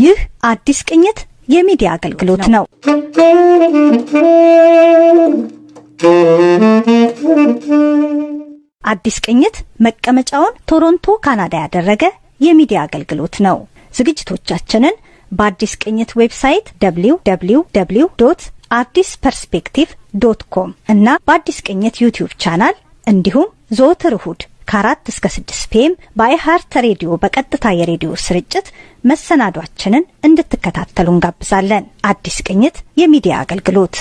ይህ አዲስ ቅኝት የሚዲያ አገልግሎት ነው። አዲስ ቅኝት መቀመጫውን ቶሮንቶ ካናዳ ያደረገ የሚዲያ አገልግሎት ነው። ዝግጅቶቻችንን በአዲስ ቅኝት ዌብሳይት www.artisperspective.com እና በአዲስ ቅኝት ዩቲዩብ ቻናል እንዲሁም ዘወትር እሁድ ከ4 እስከ 6 ፒኤም በአይሃርት ሬዲዮ በቀጥታ የሬዲዮ ስርጭት መሰናዷችንን እንድትከታተሉ እንጋብዛለን። አዲስ ቅኝት የሚዲያ አገልግሎት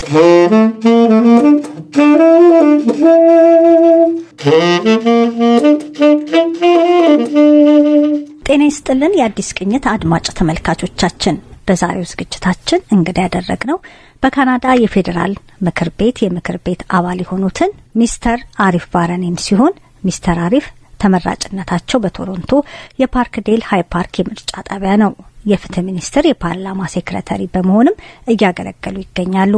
ጤና ይስጥልን። የአዲስ ቅኝት አድማጭ ተመልካቾቻችን፣ በዛሬው ዝግጅታችን እንግዳ ያደረግነው በካናዳ የፌደራል ምክር ቤት የምክር ቤት አባል የሆኑትን ሚስተር አሪፍ ቫራኒን ሲሆን ሚስተር አሪፍ ተመራጭነታቸው በቶሮንቶ የፓርክዴል ሃይ ፓርክ የምርጫ ጣቢያ ነው። የፍትህ ሚኒስትር የፓርላማ ሴክሬታሪ በመሆንም እያገለገሉ ይገኛሉ።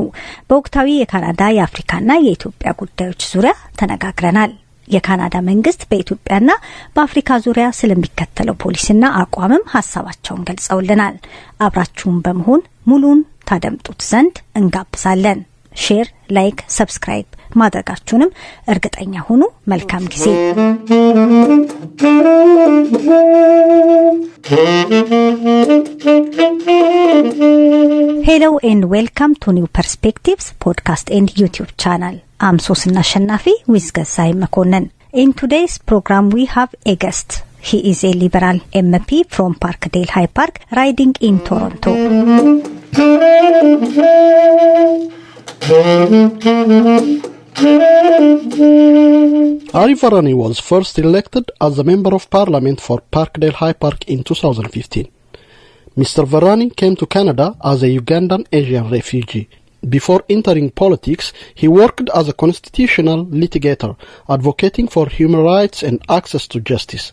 በወቅታዊ የካናዳ የአፍሪካና የኢትዮጵያ ጉዳዮች ዙሪያ ተነጋግረናል። የካናዳ መንግስት በኢትዮጵያና በአፍሪካ ዙሪያ ስለሚከተለው ፖሊሲና አቋምም ሀሳባቸውን ገልጸውልናል። አብራችሁን በመሆን ሙሉን ታደምጡት ዘንድ እንጋብዛለን። ሼር፣ ላይክ፣ ሰብስክራይብ ማድረጋችሁንም እርግጠኛ ሁኑ። መልካም ጊዜ። Hello and welcome to New Perspectives podcast and YouTube channel. I'm Sosina Shannafi with Gazai Makonnen. In today's program we have a guest. He is a Liberal MP from Parkdale High Park riding in Toronto. Arif Varani was first elected as a Member of Parliament for Parkdale High Park in 2015. Mr. Virani came to Canada as a Ugandan Asian refugee. Before entering politics, he worked as a constitutional litigator, advocating for human rights and access to justice.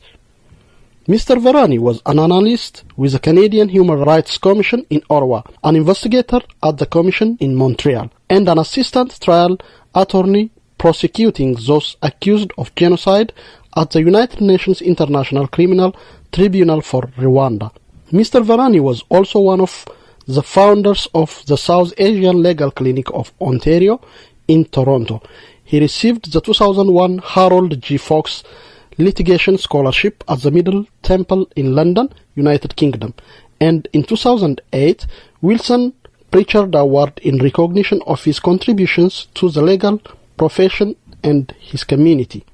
Mr. Virani was an analyst with the Canadian Human Rights Commission in Ottawa, an investigator at the Commission in Montreal, and an assistant trial attorney prosecuting those accused of genocide at the United Nations International Criminal Tribunal for Rwanda. Mr. Virani was also one of the founders of the South Asian Legal Clinic of Ontario in Toronto. He received the 2001 Harold G. Fox Litigation Scholarship at the Middle Temple in London, United Kingdom, and in 2008 Wilson Pritchard Award in recognition of his contributions to the legal profession and his community.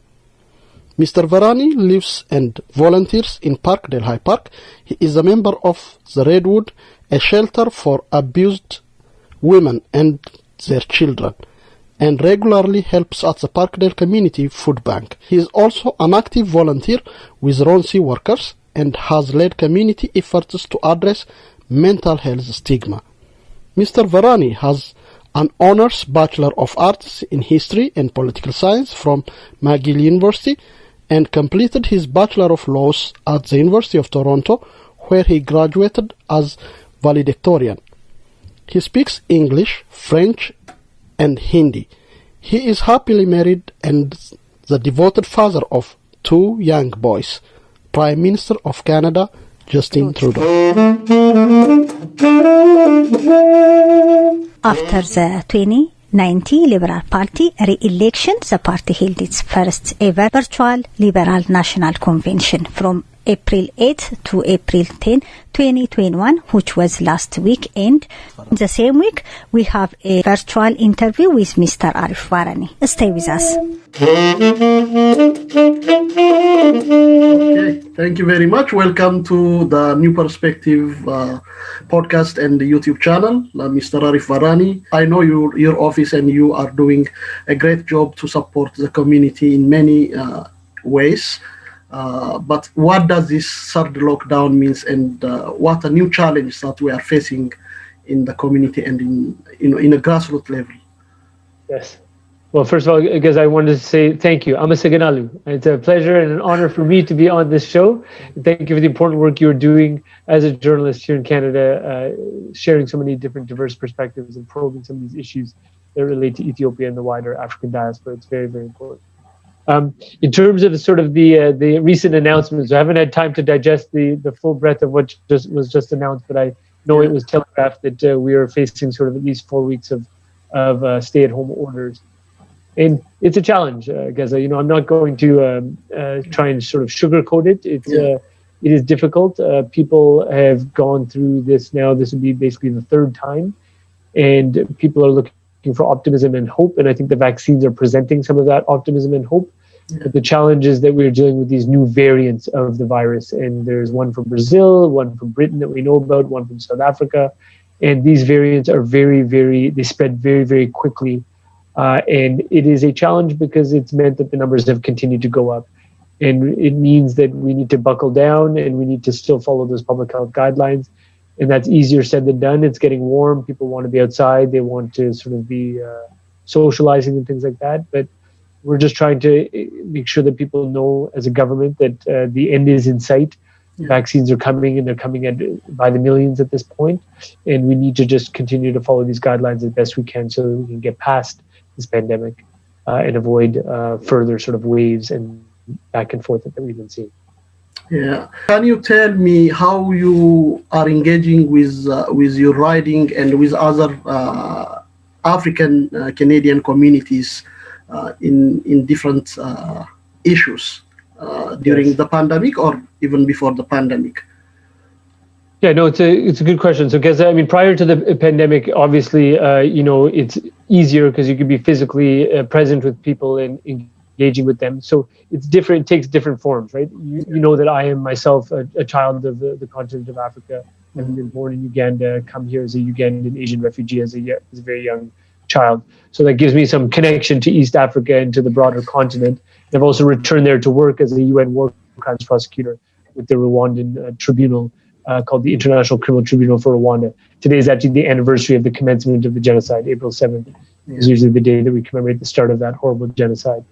Mr. Virani lives and volunteers in Parkdale High Park. He is a member of the Redwood, a shelter for abused women and their children, and regularly helps at the Parkdale Community Food Bank. He is also an active volunteer with Ronsi Workers and has led community efforts to address mental health stigma. Mr. Virani has an Honours Bachelor of Arts in History and Political Science from McGill University and completed his Bachelor of Laws at the University of Toronto, where he graduated as valedictorian. He speaks English, French, and Hindi. He is happily married and the devoted father of 2 young boys. Prime Minister of Canada, Justin Trudeau. After the 2019 Liberal Party re-election, the party held its first ever virtual Liberal National Convention from April 8 to April 10, 2021, which was last week. And the same week, we have a virtual interview with Mr. Arif Varani. Stay with us. Okay, thank you very much. Welcome to the New Perspective podcast and the YouTube channel. Mr. Arif Varani, I know your office and you are doing a great job to support the community in many ways. But what does this third lockdown means, and what a new challenge that we are facing in the community and in a grassroots level? Yes. Well, first of all, I guess I wanted to say thank you. Amasaganalu. It's a pleasure and an honor for me to be on this show. And thank you for the important work you're doing as a journalist here in Canada, sharing so many different diverse perspectives and probing some of these issues that relate to Ethiopia and the wider African diaspora. It's very, very important. In terms of sort of the recent announcements, I haven't had time to digest the full breadth of what was just announced, but I know it was telegraphed that we are facing sort of at least 4 weeks of stay-at-home orders. And it's a challenge, Geza. I'm not going to try and sort of sugarcoat it. It is difficult. People have gone through this now. This would be basically the third time. And people are looking for optimism and hope. And I think the vaccines are presenting some of that optimism and hope. But the challenge is that we're dealing with these new variants of the virus. And there's one from Brazil, one from Britain that we know about, one from South Africa. And these variants are they spread very, very quickly. And it is a challenge because it's meant that the numbers have continued to go up. And it means that we need to buckle down and we need to still follow those public health guidelines. And that's easier said than done. It's getting warm. People want to be outside. They want to sort of be socializing and things like that. But we're just trying to make sure that people know as a government that the end is in sight. Vaccines are coming, and they're coming by the millions at this point. And we need to just continue to follow these guidelines as best we can so that we can get past this pandemic and avoid further sort of waves and back and forth that we've been seeing. Yeah. Can you tell me how you are engaging with your riding and with other African Canadian communities in different issues during the pandemic or even before the pandemic? Yeah, no, it's a good question. So, Geza, I mean, prior to the pandemic, obviously, it's easier because you could be physically present with people and engaging with them. So it's different. It takes different forms, right? You know that I am myself a child of the continent of Africa. I've been born in Uganda, come here as a Ugandan Asian refugee as a very young child. So that gives me some connection to East Africa and to the broader continent. I've also returned there to work as a UN war crimes prosecutor with the Rwandan tribunal called the International Criminal Tribunal for Rwanda. Today is actually the anniversary of the commencement of the genocide. April 7th is usually the day that we commemorate the start of that horrible genocide.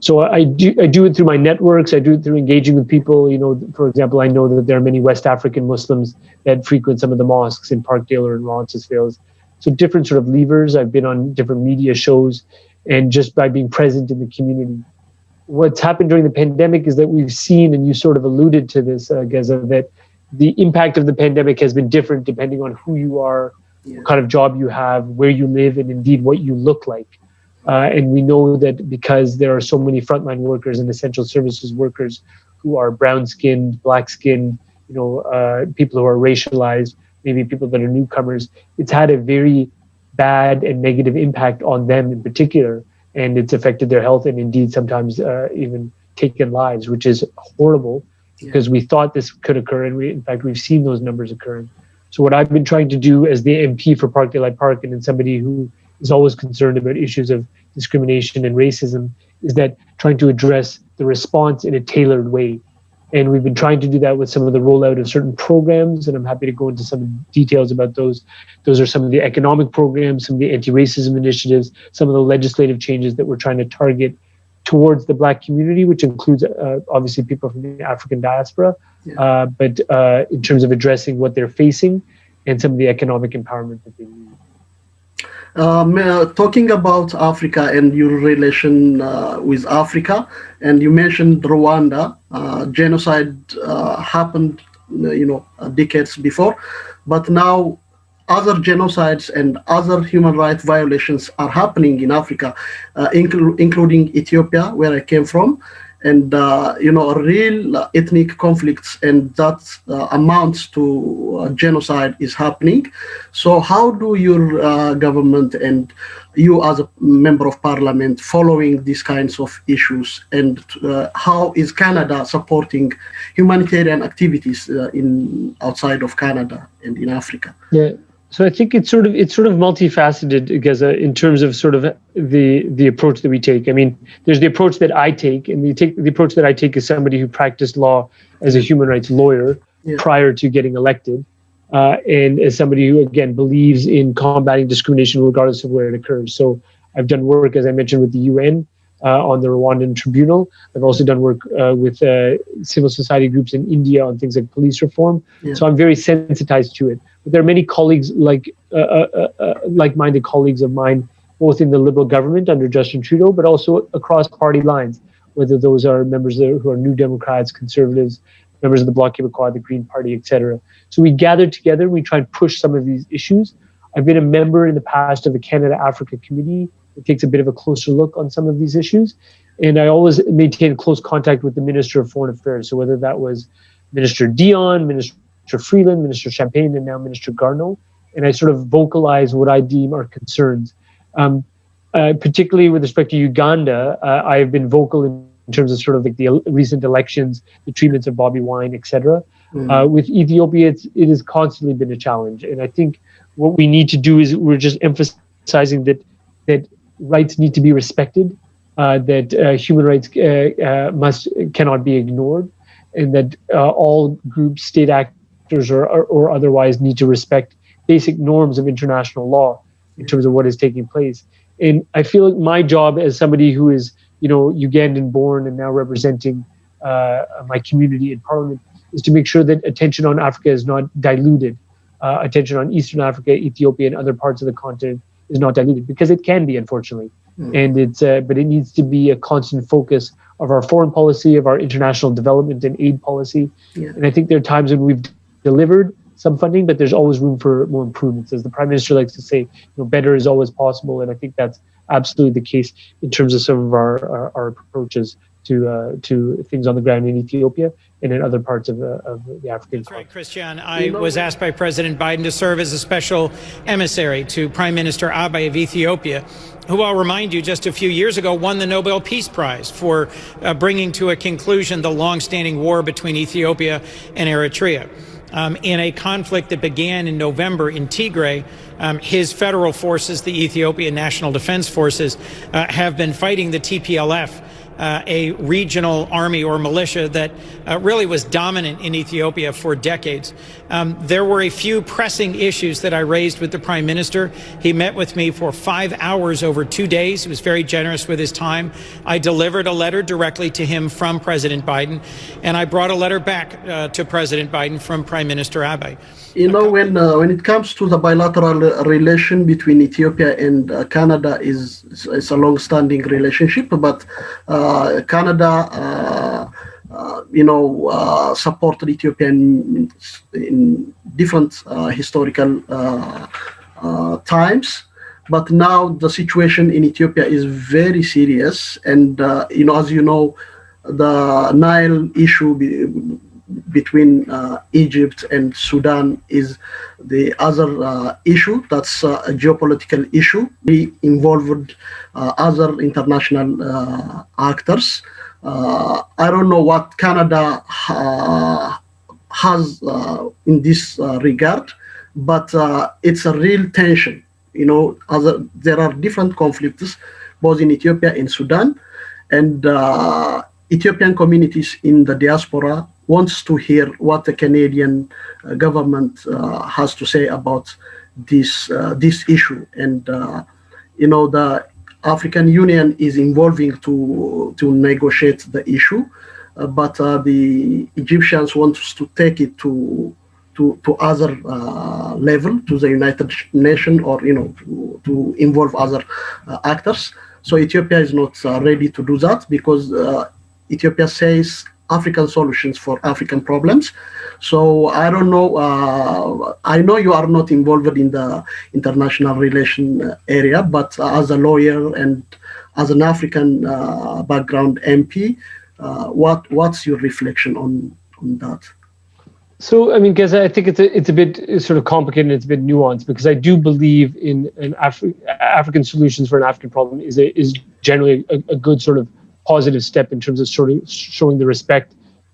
So I do it through my networks. I do it through engaging with people. For example, I know that there are many West African Muslims that frequent some of the mosques in Parkdale or in Roncesvalles. So different sort of levers. I've been on different media shows, and just by being present in the community. What's happened during the pandemic is that we've seen, and you sort of alluded to this, Geza, that the impact of the pandemic has been different depending on who you are, what kind of job you have, where you live, and indeed what you look like. And we know that because there are so many frontline workers and essential services workers who are brown-skinned, black-skinned, people who are racialized, maybe people that are newcomers, it's had a very bad and negative impact on them in particular. And it's affected their health and indeed sometimes even taken lives, which is horrible because we thought this could occur. And in fact, we've seen those numbers occurring. So what I've been trying to do as the MP for Parkdale Park and somebody who is always concerned about issues of discrimination and racism is that trying to address the response in a tailored way. And we've been trying to do that with some of the rollout of certain programs, and I'm happy to go into some details about those. Those are some of the economic programs, some of the anti-racism initiatives, some of the legislative changes that we're trying to target towards the Black community, which includes obviously people from the African diaspora, but in terms of addressing what they're facing and some of the economic empowerment that they need. Talking about Africa and your relation with Africa, and you mentioned Rwanda, genocide happened, decades before, but now other genocides and other human rights violations are happening in Africa, including Ethiopia, where I came from, and real ethnic conflicts, and that amounts to genocide is happening. So how do your government and you as a member of parliament following these kinds of issues, and how is Canada supporting humanitarian activities outside of Canada and in Africa? Yeah. So I think it's sort of multifaceted, Geza, in terms of sort of the approach that we take. I mean, there's the approach that I take, and the approach that I take is somebody who practiced law as a human rights lawyer prior to getting elected, and as somebody who, again, believes in combating discrimination regardless of where it occurs. So I've done work, as I mentioned, with the UN on the Rwandan tribunal. I've also done work with civil society groups in India on things like police reform. So I'm very sensitized to it. But there are many colleagues, like-minded colleagues of mine both in the Liberal government under Justin Trudeau, but also across party lines, whether those are members who are New Democrats, Conservatives, members of the Bloc Québécois, the Green Party, etc. So we gather together, we try and push some of these issues. I've been a member in the past of the Canada-Africa Committee. It takes a bit of a closer look on some of these issues. And I always maintain close contact with the Minister of Foreign Affairs. So whether that was Minister Dion, Minister Freeland, Minister Champagne, and now Minister Garneau. And I sort of vocalize what I deem are concerns. Particularly with respect to Uganda, I have been vocal in terms of sort of like the recent elections, the treatments of Bobby Wine, etc. With Ethiopia, it has constantly been a challenge. And I think what we need to do is we're just emphasizing that rights need to be respected, that human rights cannot be ignored, and that all groups, state actors or otherwise, need to respect basic norms of international law in terms of what is taking place. And I feel like my job as somebody who is, Ugandan born and now representing my community in Parliament is to make sure that attention on Africa is not diluted. Attention on Eastern Africa, Ethiopia, and other parts of the continent is not diluted, because it can be, unfortunately. And but it needs to be a constant focus of our foreign policy, of our international development and aid policy. And I think there are times when we've delivered some funding, but there's always room for more improvements. As the Prime Minister likes to say, better is always possible. And I think that's absolutely the case in terms of some of our approaches to things on the ground in Ethiopia and in other parts of the African continent. That's right, Christian. I was asked by President Biden to serve as a special emissary to Prime Minister Abiy of Ethiopia, who, I'll remind you, just a few years ago won the Nobel Peace Prize for bringing to a conclusion the long-standing war between Ethiopia and Eritrea. In a conflict that began in November in Tigray, his federal forces, the Ethiopian National Defense Forces, have been fighting the TPLF, a regional army or militia that really was dominant in Ethiopia for decades. There were a few pressing issues that I raised with the Prime Minister. He met with me for 5 hours over 2 days. He was very generous with his time. I delivered a letter directly to him from President Biden, and I brought a letter back to President Biden from Prime Minister Abiy. When it comes to the bilateral relation between Ethiopia and Canada, is a long-standing relationship, but Canada, supported Ethiopia in different historical times. But now the situation in Ethiopia is very serious, and as you know, the Nile issue between Egypt and Sudan is the other issue. That's a geopolitical issue. We involved other international actors. I don't know what Canada has in this regard, but it's a real tension. There are different conflicts both in Ethiopia and Sudan, and Ethiopian communities in the diaspora wants to hear what the Canadian government has to say about this issue. And the African Union is involving to negotiate the issue, but the Egyptians want to take it to other level, to the United Nations, or to involve other actors. So Ethiopia is not ready to do that, because Ethiopia says African solutions for African problems. So I don't know. I know you are not involved in the international relation area, but as a lawyer and as an African background MP, what's your reflection on that? So, I mean, Geza, I think it's a bit sort of complicated and it's a bit nuanced, because I do believe in African solutions for an African problem is generally a good sort of positive step in terms of sort of showing the respect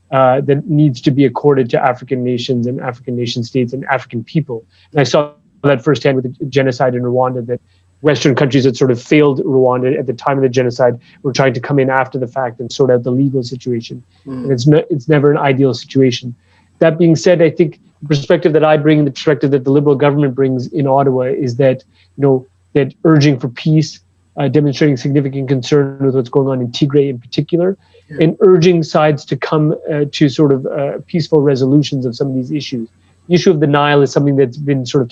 that needs to be accorded to African nations and African nation states and African people. And I saw that firsthand with the genocide in Rwanda, that Western countries that sort of failed Rwanda at the time of the genocide were trying to come in after the fact and sort out the legal situation. And it's never an ideal situation. That being said, I think the perspective that I bring, the perspective that the Liberal government brings in Ottawa, is that, that urging for peace, demonstrating significant concern with what's going on in Tigray in particular, and urging sides to come to sort of peaceful resolutions of some of these issues. The issue of the Nile is something that's been sort of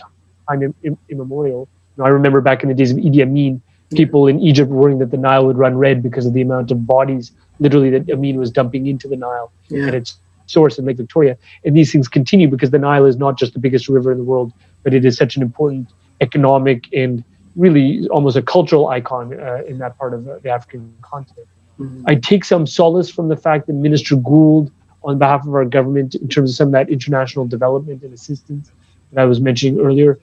time immemorial. I remember back in the days of Idi Amin, People in Egypt worrying that the Nile would run red because of the amount of bodies, literally, that Amin was dumping into the Nile at its source in Lake Victoria. And these things continue because the Nile is not just the biggest river in the world, but it is such an important economic and really almost a cultural icon in that part of the African continent. I take some solace from the fact that Minister Gould, on behalf of our government, in terms of some of that international development and assistance that I was mentioning earlier,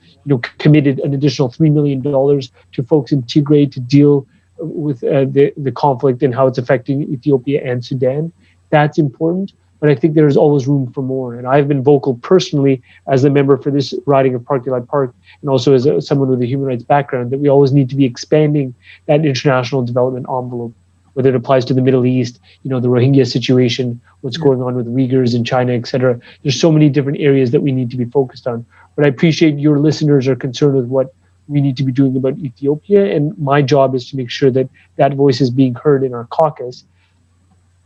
committed an additional $3 million to folks in Tigray to deal with the conflict and how it's affecting Ethiopia and Sudan. That's important, but I think there's always room for more. And I've been vocal personally as a member for this riding of Park Park, and also as someone with a human rights background, that we always need to be expanding that international development envelope, whether it applies to the Middle East, the Rohingya situation, what's going on with Uyghurs in China, et cetera. There's so many different areas that we need to be focused on. But I appreciate your listeners are concerned with what we need to be doing about Ethiopia. And my job is to make sure that that voice is being heard in our caucus.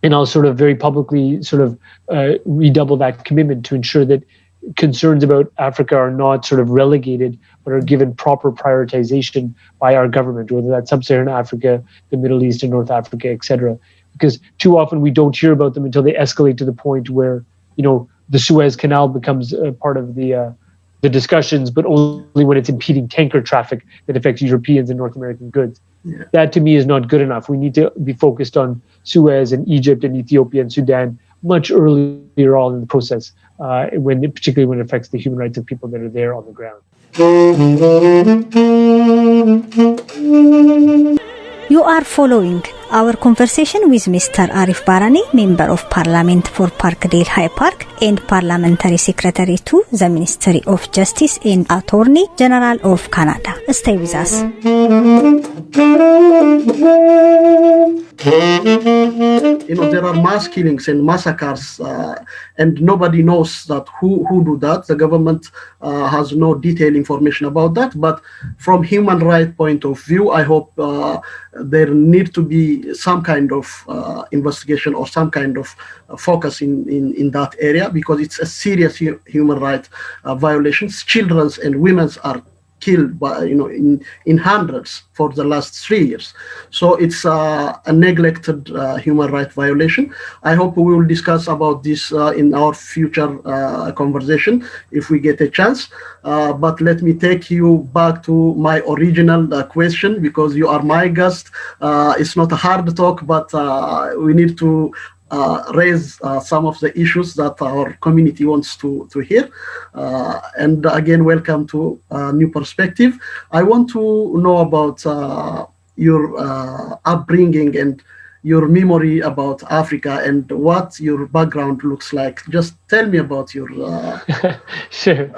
And I'll sort of very publicly redouble that commitment to ensure that concerns about Africa are not sort of relegated, but are given proper prioritization by our government, whether that's Sub-Saharan Africa, the Middle East and North Africa, et cetera. Because too often we don't hear about them until they escalate to the point where, the Suez Canal becomes part of the discussions, but only when it's impeding tanker traffic that affects Europeans and North American goods. Yeah. That to me is not good enough. We need to be focused on Suez and Egypt and Ethiopia and Sudan much earlier on in the process, particularly when it affects the human rights of people that are there on the ground. You are following our conversation with Mr. Arif Varani, Member of Parliament for Parkdale High Park and Parliamentary Secretary to the Ministry of Justice and Attorney General of Canada. Stay with us. There are mass killings and massacres, and nobody knows that who do that. The government has no detailed information about that. But from human rights point of view, I hope there need to be some kind of investigation or some kind of focus in that area, because it's a serious human rights violations. Children and women are killed by in hundreds for the last 3 years. So it's a neglected human rights violation. I hope we will discuss about this in our future conversation if we get a chance. But let me take you back to my original question, because you are my guest. It's not a hard talk, but we need to raise some of the issues that our community wants to hear. And again, welcome to New Perspective. I want to know about your upbringing and your memory about Africa and what your background looks like. Just tell me about your... Sure.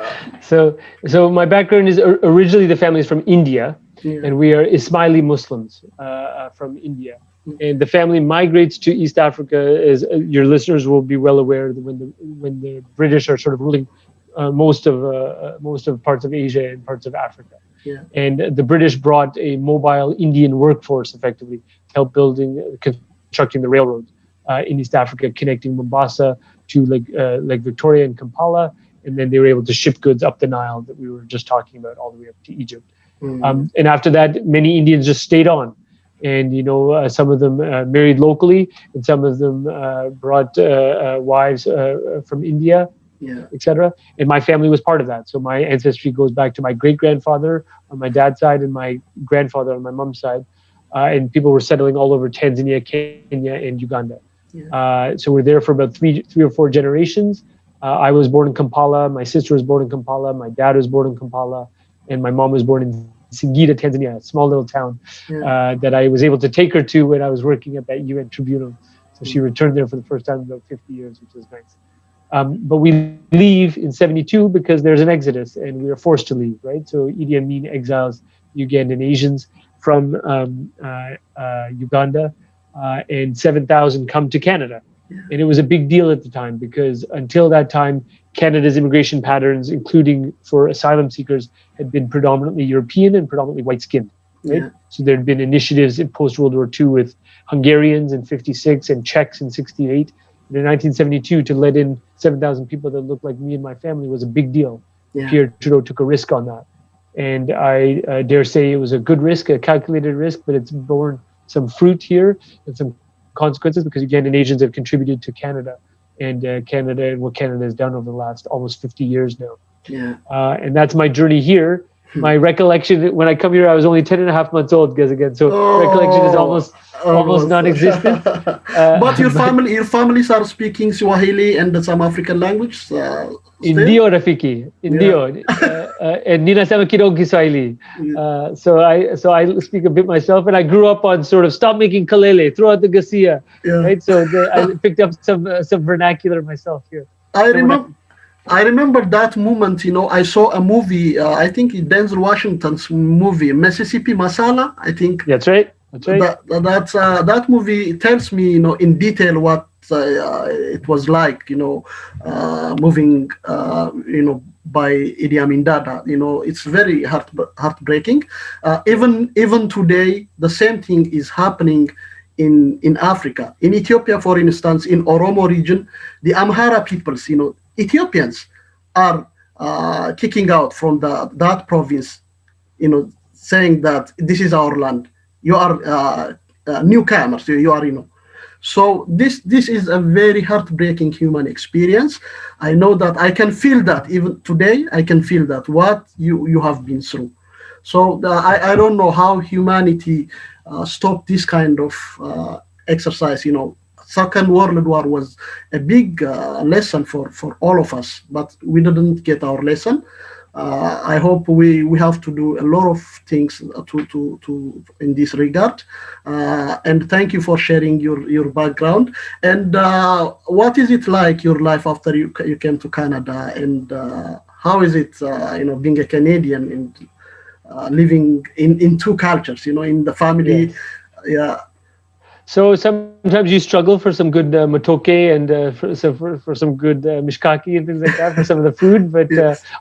So my background is originally the family is from India, and we are Ismaili Muslims from India. And the family migrates to East Africa, as your listeners will be well aware, that when the British are sort of ruling most of parts of Asia and parts of Africa. Yeah. And the British brought a mobile Indian workforce effectively to help constructing the railroad in East Africa, connecting Mombasa to Lake Victoria and Kampala. And then they were able to ship goods up the Nile that we were just talking about all the way up to Egypt. Mm-hmm. And after that, many Indians just stayed on. And, some of them married locally, and some of them brought wives from India, etc. And my family was part of that. So my ancestry goes back to my great-grandfather on my dad's side and my grandfather on my mom's side. And people were settling all over Tanzania, Kenya, and Uganda. Yeah. So we're there for about three or four generations. I was born in Kampala. My sister was born in Kampala. My dad was born in Kampala. And my mom was born in Singida, Tanzania, a small little town that I was able to take her to when I was working at that UN tribunal. So she returned there for the first time in about 50 years, which was nice. But we leave in 72 because there's an exodus and we are forced to leave, right? So Idi Amin exiles Ugandan Asians from Uganda, and 7,000 come to Canada. And it was a big deal at the time because until that time, Canada's immigration patterns, including for asylum seekers, had been predominantly European and predominantly white-skinned. Right? Yeah. So there had been initiatives in post-World War II with Hungarians in 56 and Czechs in 68. And in 1972, to let in 7,000 people that looked like me and my family was a big deal. Yeah. Pierre Trudeau took a risk on that. And I dare say it was a good risk, a calculated risk, but it's borne some fruit here and some consequences because Ugandan Asians have contributed to Canada and what Canada has done over the last almost 50 years now. Yeah. And that's my journey here. My recollection, when I come here, I was only 10 and a half months old, guys, again. So recollection is almost non-existent. But your families are speaking Swahili and some African language? Indio, Rafiki. Indio. And ninasema kidogo Kiswahili. So I speak a bit myself, and I grew up on sort of stop making kalele, throw out the gasia, right? So I picked up some vernacular myself here. I remember that moment, I saw a movie, I think Denzel Washington's movie, Mississippi Masala, I think. That's right. That movie tells me, in detail what it was like, moving, by Idi Amin Dada. It's very heartbreaking. Even today, the same thing is happening in Africa. In Ethiopia, for instance, in Oromo region, the Amhara peoples, Ethiopians are kicking out from that province, saying that this is our land. You are newcomers. You are, So this is a very heartbreaking human experience. I know that I can feel that even today. I can feel that what you have been through. So I don't know how humanity stopped this kind of exercise. Second World War was a big lesson for all of us, but we didn't get our lesson. I hope we have to do a lot of things to in this regard. And thank you for sharing your background. And what is it like your life after you came to Canada? And how is it being a Canadian and living in two cultures? In the family, yeah. So sometimes you struggle for some good matoke and for some good mishkaki and things like that for some of the food. But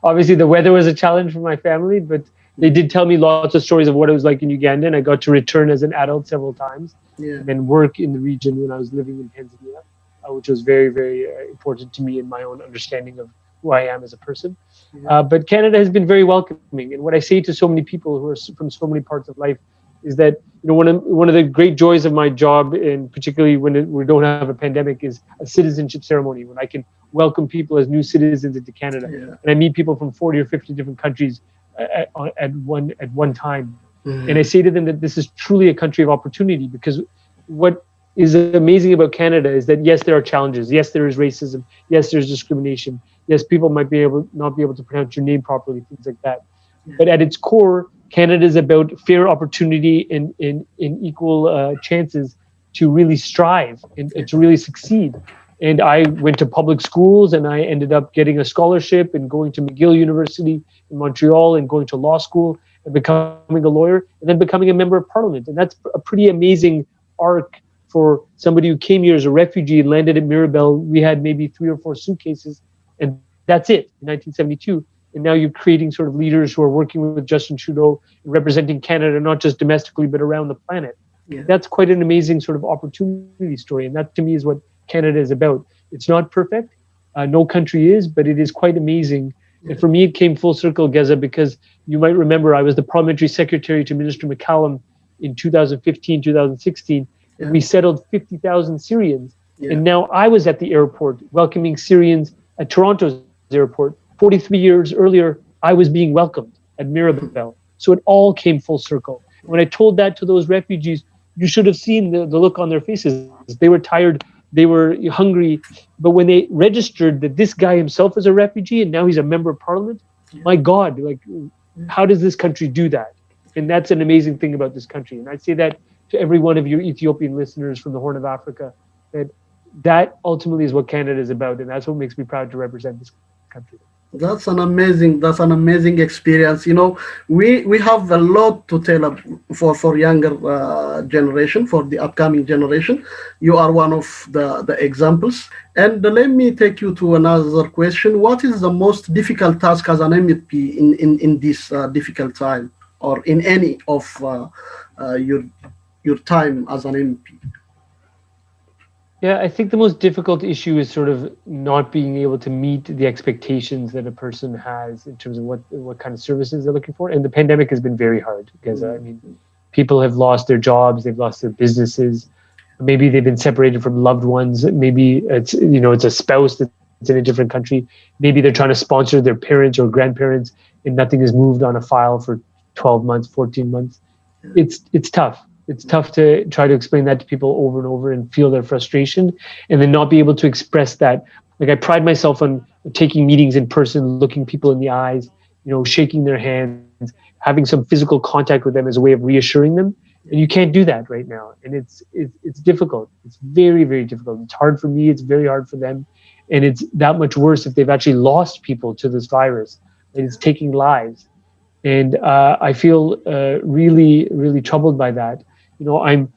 obviously the weather was a challenge for my family. But they did tell me lots of stories of what it was like in Uganda. And I got to return as an adult several times and work in the region when I was living in Tanzania, which was very, very important to me in my own understanding of who I am as a person. But Canada has been very welcoming. And what I say to so many people who are from so many parts of life is that one of the great joys of my job, and particularly when we don't have a pandemic, is a citizenship ceremony when I can welcome people as new citizens into Canada, and I meet people from 40 or 50 different countries at one time, and I say to them that this is truly a country of opportunity, because what is amazing about Canada is that yes, there are challenges, yes, there is racism, yes, there's discrimination, yes, people might not be able to pronounce your name properly, things like that, but at its core, Canada is about fair opportunity and equal chances to really strive and to really succeed. And I went to public schools, and I ended up getting a scholarship and going to McGill University in Montreal and going to law school and becoming a lawyer and then becoming a member of parliament. And that's a pretty amazing arc for somebody who came here as a refugee and landed at Mirabel. We had maybe 3 or 4 suitcases, and that's it in 1972. And now you're creating sort of leaders who are working with Justin Trudeau and representing Canada, not just domestically, but around the planet. Yeah. That's quite an amazing sort of opportunity story. And that to me is what Canada is about. It's not perfect. No country is, but it is quite amazing. And for me, it came full circle, Geza, because you might remember I was the Parliamentary Secretary to Minister McCallum in 2015, 2016. And we settled 50,000 Syrians. Yeah. And now I was at the airport welcoming Syrians at Toronto's airport. 43 years earlier, I was being welcomed at Mirabel. So it all came full circle. When I told that to those refugees, you should have seen the look on their faces. They were tired, they were hungry. But when they registered that this guy himself is a refugee and now he's a member of parliament, my God, how does this country do that? And that's an amazing thing about this country. And I say that to every one of your Ethiopian listeners from the Horn of Africa, that ultimately is what Canada is about. And that's what makes me proud to represent this country. That's an amazing experience. We have a lot to tell for younger generation, for the upcoming generation. You are one of the examples. And let me take you to another question. What is the most difficult task as an MEP in this difficult time, or in any of your time as an MEP? Yeah, I think the most difficult issue is sort of not being able to meet the expectations that a person has in terms of what kind of services they're looking for. And the pandemic has been very hard because I mean, people have lost their jobs, they've lost their businesses. Maybe they've been separated from loved ones. Maybe it's it's a spouse that's in a different country. Maybe they're trying to sponsor their parents or grandparents, and nothing has moved on a file for 12 months, 14 months. It's tough. It's tough to try to explain that to people over and over and feel their frustration and then not be able to express that. Like I pride myself on taking meetings in person, looking people in the eyes, shaking their hands, having some physical contact with them as a way of reassuring them. And you can't do that right now. And it's difficult. It's very, very difficult. It's hard for me. It's very hard for them. And it's that much worse if they've actually lost people to this virus. And it's taking lives. And I feel really, really troubled by that. I'm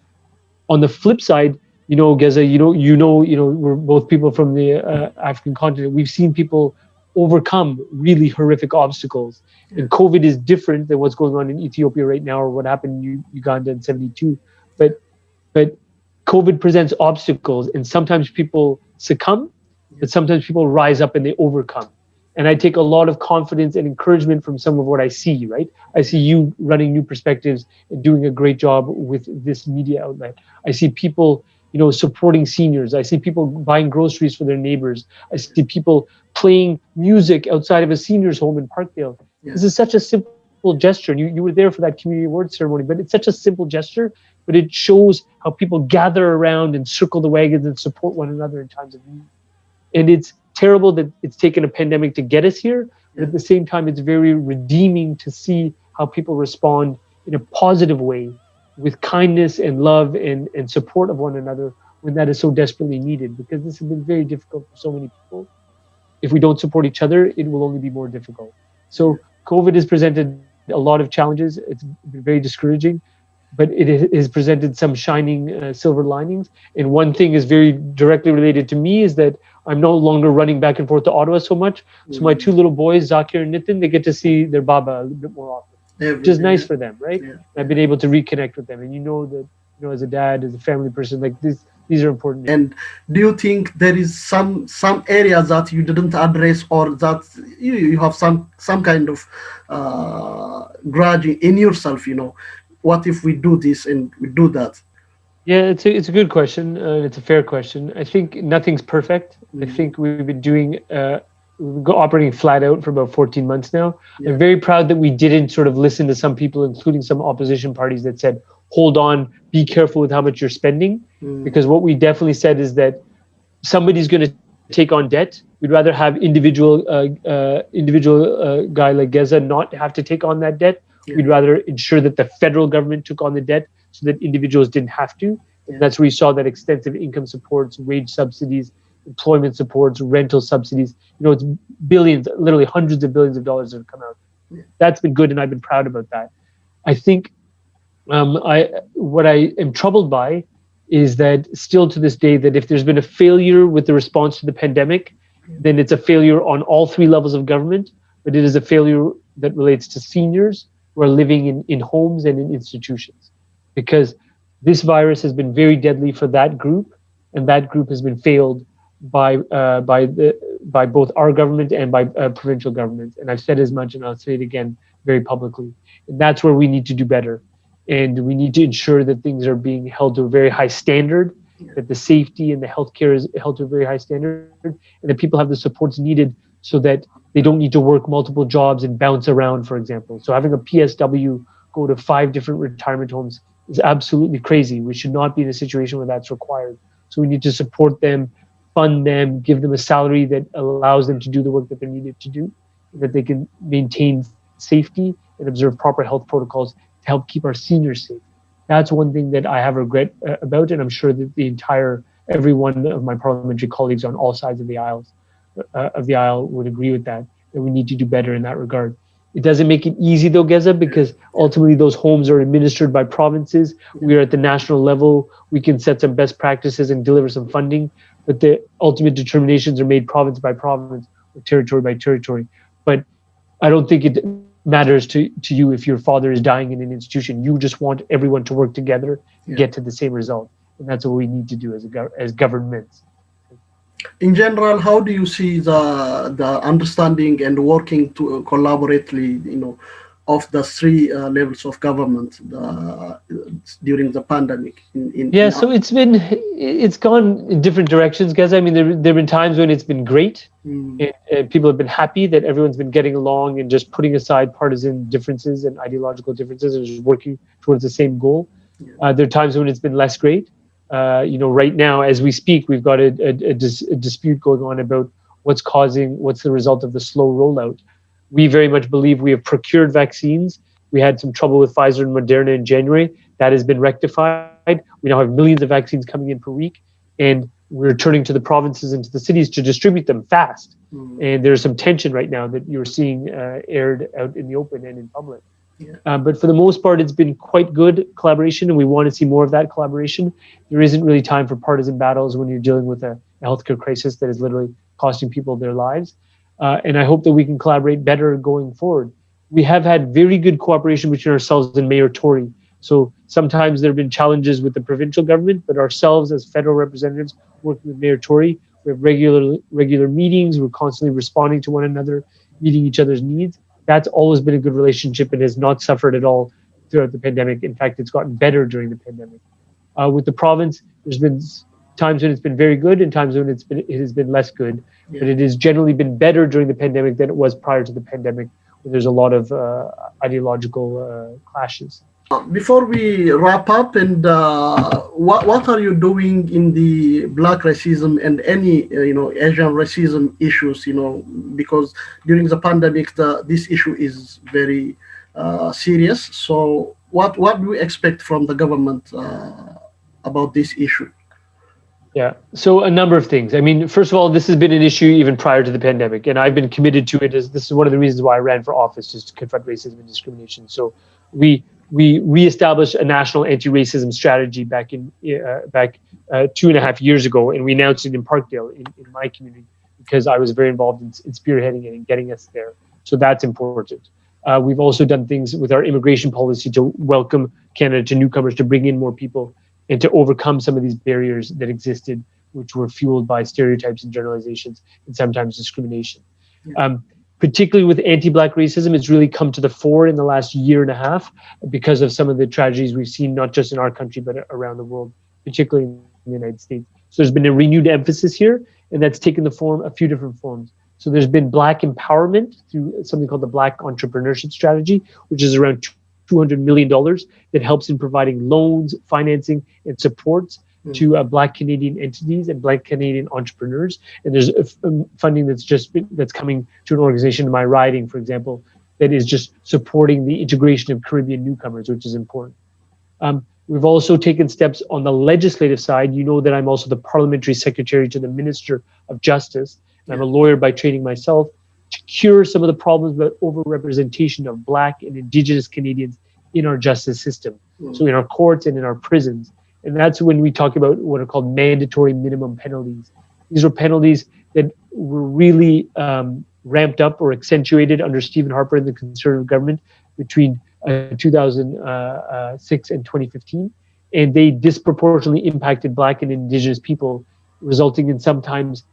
on the flip side, Geza, we're both people from the African continent. We've seen people overcome really horrific obstacles. And COVID is different than what's going on in Ethiopia right now or what happened in Uganda in 72. But COVID presents obstacles and sometimes people succumb, but sometimes people rise up and they overcome. And I take a lot of confidence and encouragement from some of what I see, right? I see you running New Perspectives and doing a great job with this media outlet. I see people, supporting seniors. I see people buying groceries for their neighbors. I see people playing music outside of a senior's home in Parkdale. Yeah. This is such a simple gesture. And you were there for that community awards ceremony, but it's such a simple gesture, but it shows how people gather around and circle the wagons and support one another in times of need. And it's terrible that it's taken a pandemic to get us here, but at the same time, it's very redeeming to see how people respond in a positive way with kindness and love and support of one another when that is so desperately needed, because this has been very difficult for so many people. If we don't support each other, it will only be more difficult. So COVID has presented a lot of challenges. It's been very discouraging, but it has presented some shining silver linings. And one thing is very directly related to me is that I'm no longer running back and forth to Ottawa so much. So my two little boys, Zakir and Nitin, they get to see their Baba a little bit more often, which is nice for them, right? Yeah. I've been able to reconnect with them. And that, as a dad, as a family person, like these are important. And do you think there is some areas that you didn't address or that you have some kind of grudge in yourself, what if we do this and we do that? Yeah, it's a good question. It's a fair question. I think nothing's perfect. I think we've been doing, operating flat out for about 14 months now. Yeah. I'm very proud that we didn't sort of listen to some people, including some opposition parties that said, hold on, be careful with how much you're spending. Because what we definitely said is that somebody's going to take on debt. We'd rather have individual guy like Geza not have to take on that debt. Yeah. We'd rather ensure that the federal government took on the debt so that individuals didn't have to. And that's where you saw that extensive income supports, wage subsidies, employment supports, rental subsidies. It's billions, literally hundreds of billions of dollars that have come out. Yeah. That's been good, and I've been proud about that. I think what I am troubled by is that still to this day, that if there's been a failure with the response to the pandemic, then it's a failure on all three levels of government, but it is a failure that relates to seniors who are living in homes and in institutions. Because this virus has been very deadly for that group, and that group has been failed by both our government and by provincial governments. And I've said as much, and I'll say it again very publicly. And that's where we need to do better. And we need to ensure that things are being held to a very high standard, that the safety and the healthcare is held to a very high standard, and that people have the supports needed so that they don't need to work multiple jobs and bounce around, for example. So having a PSW go to 5 different retirement homes is absolutely crazy. We should not be in a situation where that's required. So we need to support them, fund them, give them a salary that allows them to do the work that they're needed to do, that they can maintain safety and observe proper health protocols to help keep our seniors safe. That's one thing that I have regret about, and I'm sure that every one of my parliamentary colleagues on all sides of the aisle would agree with that we need to do better in that regard. It doesn't make it easy though, Geza, because ultimately those homes are administered by provinces. We are at the national level. We can set some best practices and deliver some funding, but the ultimate determinations are made province by province or territory by territory. But I don't think it matters to you if your father is dying in an institution. You just want everyone to work together and get to the same result. and that's what we need to do as governments. In general, how do you see the understanding and working to collaboratively, of the three levels of government during the pandemic? So it's gone in different directions, guys. I mean, there've been times when it's been great, and people have been happy that everyone's been getting along and just putting aside partisan differences and ideological differences and just working towards the same goal. There are times when it's been less great. Right now, as we speak, we've got a dispute going on about what's the result of the slow rollout. We very much believe we have procured vaccines. We had some trouble with Pfizer and Moderna in January. That has been rectified. We now have millions of vaccines coming in per week, and we're turning to the provinces and to the cities to distribute them fast. And there's some tension right now that you're seeing aired out in the open and in public. But for the most part, it's been quite good collaboration, and we want to see more of that collaboration. There isn't really time for partisan battles when you're dealing with a healthcare crisis that is literally costing people their lives. And I hope that we can collaborate better going forward. We have had very good cooperation between ourselves and Mayor Tory. So sometimes there have been challenges with the provincial government, but ourselves as federal representatives working with Mayor Tory, we have regular meetings. We're constantly responding to one another, meeting each other's needs. That's always been a good relationship and has not suffered at all throughout the pandemic. In fact, it's gotten better during the pandemic. With the province, there's been times when it's been very good and times when it has been less good. But it has generally been better during the pandemic than it was prior to the pandemic, when there's a lot of ideological clashes. Before we wrap up, and what are you doing in the Black racism and any Asian racism issues? Because during the pandemic, this issue is very serious. So what do we expect from the government about this issue? So a number of things. I mean, first of all, this has been an issue even prior to the pandemic, and I've been committed to it. This is one of the reasons why I ran for office, just to confront racism and discrimination. So we reestablished a national anti-racism strategy back 2.5 years ago, and we announced it in Parkdale in my community because I was very involved in spearheading it and getting us there. So that's important. We've also done things with our immigration policy to welcome Canada to newcomers, to bring in more people, and to overcome some of these barriers that existed, which were fueled by stereotypes and generalizations and sometimes discrimination. Particularly with anti-Black racism, it's really come to the fore in the last year and a half because of some of the tragedies we've seen, not just in our country, but around the world, particularly in the United States. So there's been a renewed emphasis here, and that's taken a few different forms. So there's been Black empowerment through something called the Black Entrepreneurship Strategy, which is around $200 million that helps in providing loans, financing, and supports to Black Canadian entities and Black Canadian entrepreneurs. And there's funding that's coming to an organization in my riding, for example, that is just supporting the integration of Caribbean newcomers, which is important. We've also taken steps on the legislative side. You know that I'm also the Parliamentary Secretary to the Minister of Justice, and I'm a lawyer by training myself, to cure some of the problems about overrepresentation of Black and Indigenous Canadians in our justice system. So in our courts and in our prisons. And that's when we talk about what are called mandatory minimum penalties. These are penalties that were really ramped up or accentuated under Stephen Harper and the Conservative government between 2006 and 2015. And they disproportionately impacted Black and Indigenous people, resulting in sometimes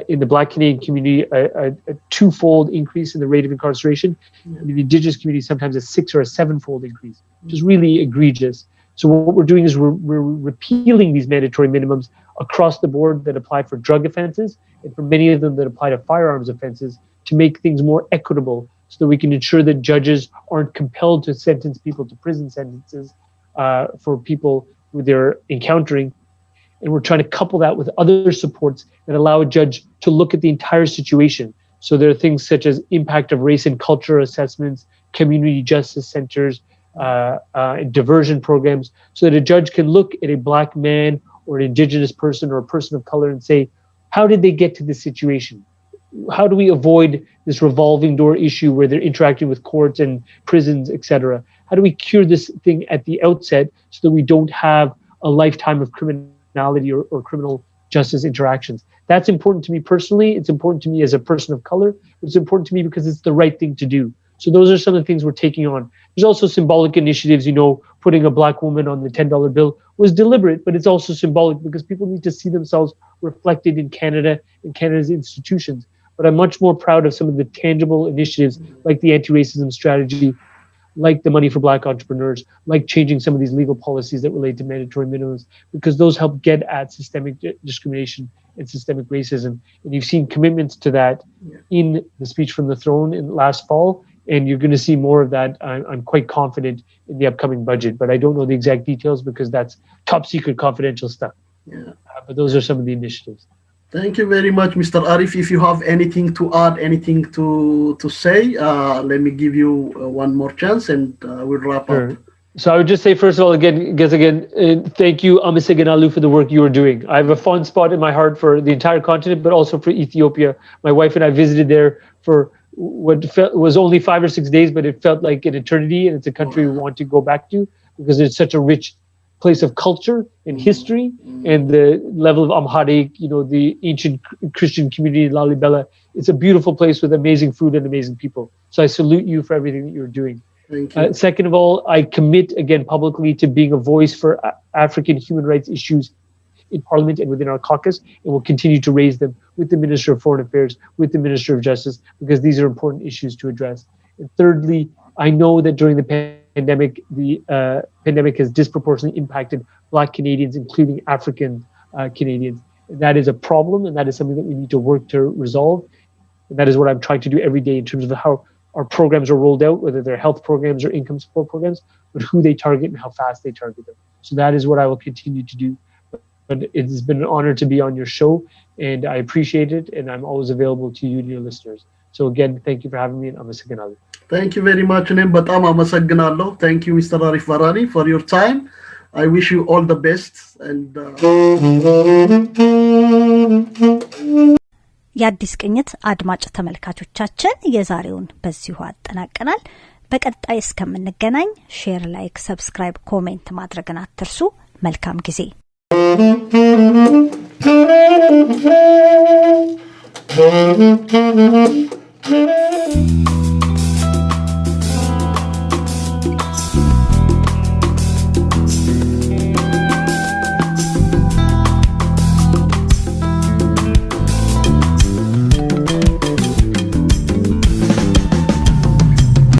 in the Black Canadian community, a twofold increase in the rate of incarceration. In the Indigenous community, sometimes a 6 or a 7-fold increase, which is really egregious. So what we're doing is we're repealing these mandatory minimums across the board that apply for drug offenses, and for many of them that apply to firearms offenses, to make things more equitable so that we can ensure that judges aren't compelled to sentence people to prison sentences for people who they're encountering. And we're trying to couple that with other supports that allow a judge to look at the entire situation. So there are things such as impact of race and culture assessments, community justice centers, and diversion programs, so that a judge can look at a Black man or an Indigenous person or a person of color and say, how did they get to this situation? How do we avoid this revolving door issue where they're interacting with courts and prisons, etc.? How do we cure this thing at the outset so that we don't have a lifetime of criminality or criminal justice interactions? That's important to me personally. It's important to me as a person of color. It's important to me because it's the right thing to do. So those are some of the things we're taking on. There's also symbolic initiatives, putting a black woman on the $10 bill was deliberate, but it's also symbolic because people need to see themselves reflected in Canada and Canada's institutions. But I'm much more proud of some of the tangible initiatives like the anti-racism strategy, like the money for black entrepreneurs, like changing some of these legal policies that relate to mandatory minimums, because those help get at systemic discrimination and systemic racism. And you've seen commitments to that in the speech from the throne in last fall, and you're going to see more of that. I'm quite confident in the upcoming budget, but I don't know the exact details because that's top secret confidential stuff. But those are some of the initiatives. Thank you very much, Mr. Arif. If you have anything to add, anything to say, let me give you one more chance and we'll wrap up. So I would just say, first of all, again, thank you, Amiseganalu, for the work you are doing. I have a fond spot in my heart for the entire continent, but also for Ethiopia. My wife and I visited there for what was only 5 or 6 days, but it felt like an eternity, and it's a country we want to go back to because it's such a rich place of culture and history, and the level of Amharic, the ancient Christian community in Lalibela. It's a beautiful place with amazing food and amazing people. So I salute you for everything that you're doing. Thank you. Second of all, I commit again publicly to being a voice for African human rights issues in Parliament and within our caucus, and will continue to raise them with the Minister of Foreign Affairs, with the Minister of Justice, because these are important issues to address. And thirdly, I know that during the pandemic, pandemic has disproportionately impacted Black Canadians, including African Canadians. And that is a problem, and that is something that we need to work to resolve. And that is what I'm trying to do every day in terms of how our programs are rolled out, whether they're health programs or income support programs, but who they target and how fast they target them. So that is what I will continue to do. But it has been an honor to be on your show, and I appreciate it, and I'm always available to you and your listeners. So again, thank you for having me, and Amasaganalo. Thank you very much, Batam Amasaganalo. Thank you, Mr. Arif Varani, for your time. I wish you all the best. And የአዲስ ቅኝት አድማጭ ተመልካቾቻችን የዛሬውን በዚሁ አጠናቀናል። በቀጣይ እስከምንገናኝ ሼር፣ ላይክ፣ ሰብስክራይብ፣ ኮሜንት ማድረግን አትርሱ። መልካም ጊዜ።